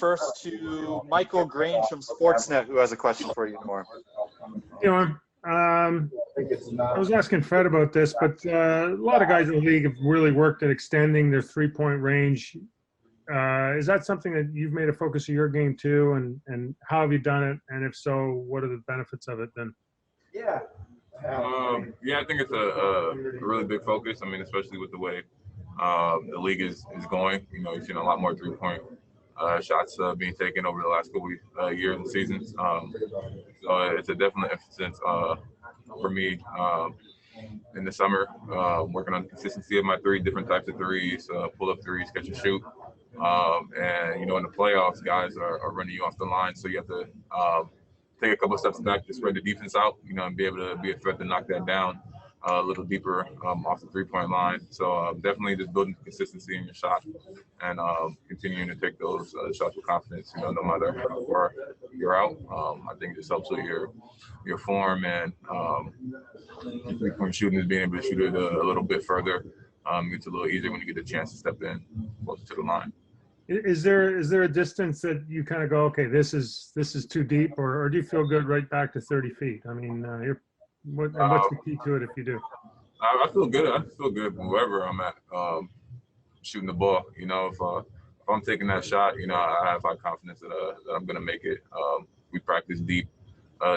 first to Michael Grange from Sportsnet, who has a question for you, Norm. You know, I was asking Fred about this, but a lot of guys in the league have really worked at extending their three-point range. Is that something that you've made a focus of your game too, and how have you done it? And if so, what are the benefits of it then? Yeah, I think it's a really big focus. I mean, especially with the way the league is going. You know, you've seen a lot more three-point shots being taken over the last couple years and seasons. So it's a definite emphasis for me in the summer, working on the consistency of my different types of threes, pull-up threes, catch and shoot. And, you know, in the playoffs, guys are running you off the line, so you have to take a couple of steps back to spread the defense out, you know, and be able to be a threat to knock that down a little deeper off the three-point line. So definitely just building consistency in your shot and continuing to take those shots with confidence, you know, no matter how far you're out. I think it just helps with your form and your three-point shooting is being able to shoot it a little bit further. It's a little easier when you get the chance to step in closer to the line. Is there a distance that you kind of go, okay, this is too deep, or do you feel good right back to 30 feet? I mean, what's the key to it if you do? I feel good. I feel good wherever I'm at shooting the ball. You know, if I'm taking that shot, you know, I have high confidence that I'm going to make it. We practice deep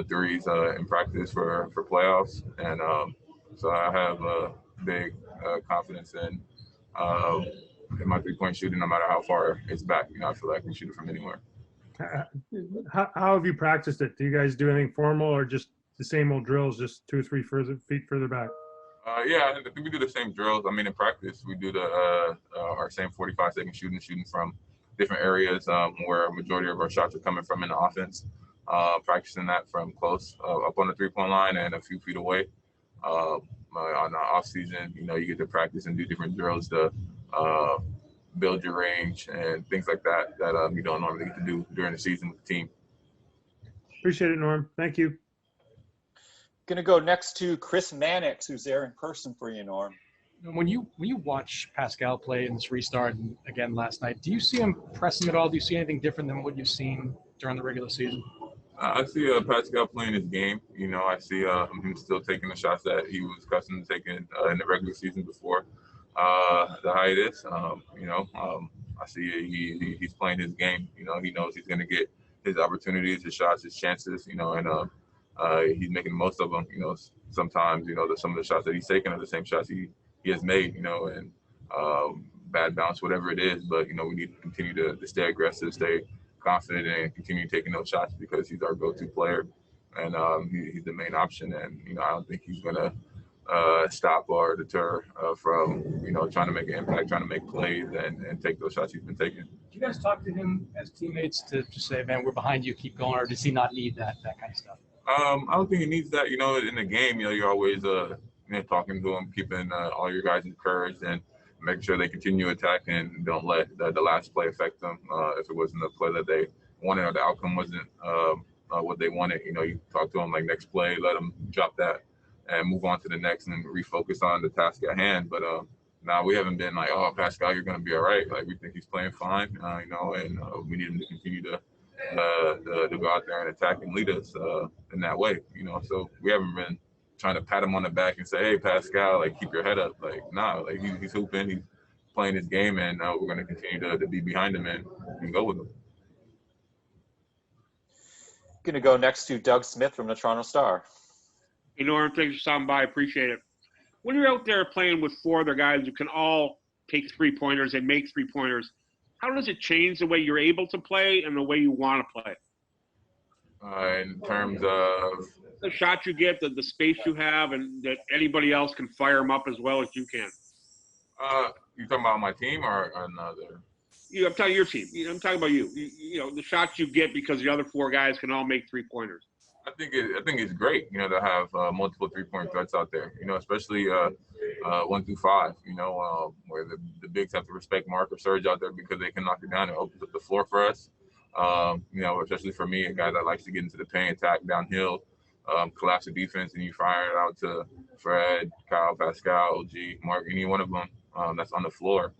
threes in practice for playoffs, and so I have a big confidence in my three-point shooting, no matter how far it's back. You know, I feel like I can shoot it from anywhere. How have you practiced it? Do you guys do anything formal, or just the same old drills, just 2 or 3 feet further back? Yeah, I think we do the same drills. I mean, in practice, we do our same 45-second shooting from different areas where a majority of our shots are coming from in the offense. Practicing that from close up on the three-point line and a few feet away. On the off season, you know, you get to practice and do different drills to build your range and things like that you don't normally get to do during the season with the team. Appreciate it, Norm. Thank you. Going to go next to Chris Mannix, who's there in person for you, Norm. When you watch Pascal play in this restart and again last night, do you see him pressing at all? Do you see anything different than what you've seen during the regular season? I see Pascal playing his game. You know, I see him still taking the shots that he was accustomed to taking in the regular season before the hiatus. You know, I see he's playing his game. You know, he knows he's going to get his opportunities, his shots, his chances. You know, and he's making the most of them. You know, sometimes, you know, some of the shots that he's taking are the same shots he has made. You know, and bad bounce, whatever it is. But you know, we need to continue to stay aggressive, stay confident, and continue taking those shots because he's our go-to player, and he's the main option. And you know, I don't think he's gonna stop or deter from, you know, trying to make an impact, trying to make plays, and take those shots he's been taking. Do you guys talk to him as teammates to say, man, we're behind you, keep going, or does he not need that kind of stuff? I don't think he needs that. You know, in the game, you know, you're always you know, talking to him, keeping all your guys encouraged, and making sure they continue attacking and don't let the last play affect them. If it wasn't the play that they wanted or the outcome wasn't what they wanted, you know, you talk to them like next play, let them drop that and move on to the next and refocus on the task at hand. But now we haven't been like, oh, Pascal, you're going to be all right. Like, we think he's playing fine, you know, and we need him to continue to go out there and attack and lead us in that way, you know. So we haven't been trying to pat him on the back and say, hey, Pascal, like, keep your head up. Like, nah, like, he's hooping, he's playing his game, and we're going to continue to be behind him and go with him. Going to go next to Doug Smith from the Toronto Star. Hey, Norm, thanks for stopping by. I appreciate it. When you're out there playing with 4 other guys who can all take three-pointers and make three-pointers, how does it change the way you're able to play and the way you want to play? In terms of the shots you get, the space you have, and that anybody else can fire them up as well as you can. You talking about my team or another? I'm talking your team. I'm talking about you. You know, the shots you get because the other 4 guys can all make three-pointers. I think it's great, you know, to have multiple three-point threats out there, you know, especially 1 through 5, you know, where the bigs have to respect Mark or Serge out there because they can knock it down and opens up the floor for us. You know, especially for me, a guy that likes to get into the paint, attack downhill, collapse the defense, and you fire it out to Fred, Kyle, Pascal, OG, Mark, any one of them that's on the floor.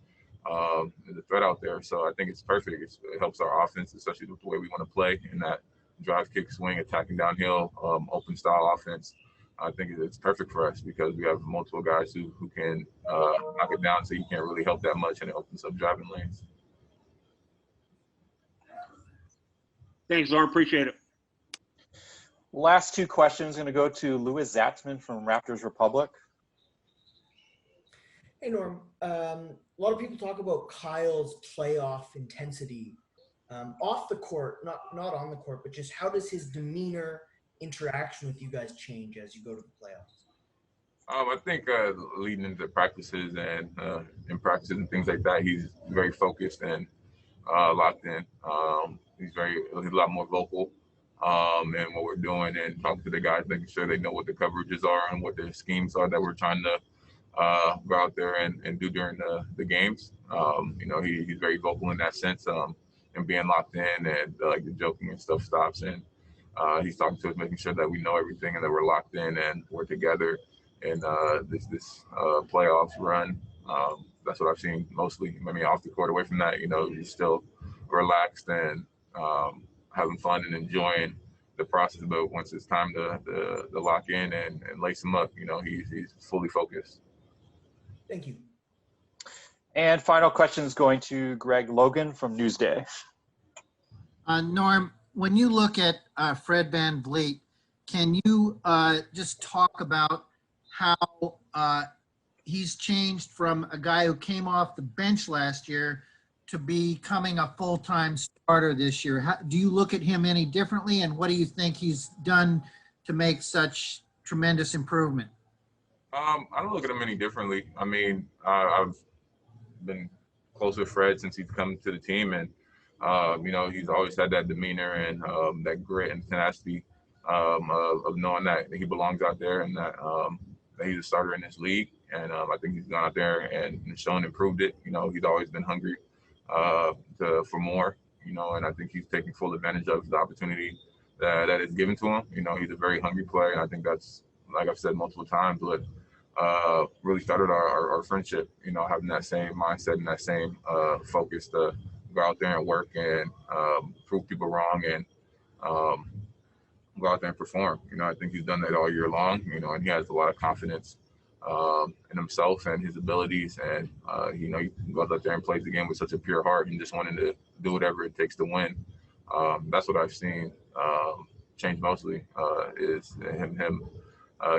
is a threat out there. So I think it's perfect. It helps our offense, especially with the way we want to play in that drive, kick, swing, attacking downhill, open style offense. I think it's perfect for us because we have multiple guys who can knock it down so you can't really help that much, and it opens up driving lanes. Thanks, Lauren. Appreciate it. Last two questions going to go to Louis Zatzman from Raptors Republic. Hey, Norm. A lot of people talk about Kyle's playoff intensity off the court, not on the court, but just how does his demeanor, interaction with you guys change as you go to the playoffs? I think leading into practices and in practices and things like that, he's very focused and locked in. He's a lot more vocal in what we're doing and talking to the guys, making sure they know what the coverages are and what the schemes are that we're trying to go out there and do during the games. He's very vocal in that sense, and being locked in, and like the joking and stuff stops, and he's talking to us, making sure that we know everything and that we're locked in and we're together in this playoffs run. That's what I've seen mostly. I mean, off the court, away from that, he's still relaxed and having fun and enjoying the process. But once it's time to lock in and lace him up, he's fully focused. Thank you. And final question is going to Greg Logan from Newsday. Norm, when you look at Fred VanVleet, can you just talk about how he's changed from a guy who came off the bench last year to becoming a full-time starter this year? Do you look at him any differently, and what do you think he's done to make such tremendous improvement? I don't look at him any differently. I mean, I've been close with Fred since he's come to the team, and he's always had that demeanor and that grit and tenacity of knowing that he belongs out there and that he's a starter in this league. And I think he's gone out there and shown and proved it. He's always been hungry for more. And I think he's taking full advantage of the opportunity that is given to him. He's a very hungry player, and I think that's, like I've said multiple times, what really started our friendship. Having that same mindset and that same focus to go out there and work and prove people wrong and go out there and perform. I think he's done that all year long. And he has a lot of confidence in himself and his abilities. And he goes out there and plays the game with such a pure heart and just wanting to do whatever it takes to win. That's what I've seen change mostly is him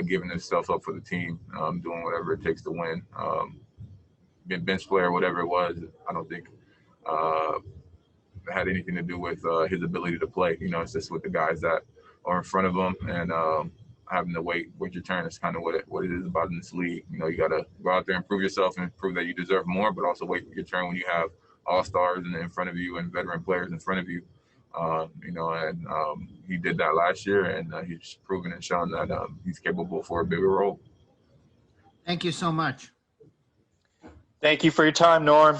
giving himself up for the team, doing whatever it takes to win. Being bench player, whatever it was, I don't think had anything to do with his ability to play. It's just with the guys that are in front of him and having to wait your turn is kind of what it is about in this league. You got to go out there and prove yourself and prove that you deserve more, but also wait your turn when you have all-stars in front of you and veteran players in front of you. He did that last year, and he's proven and shown that he's capable for a bigger role. Thank you so much. Thank you for your time, Norm.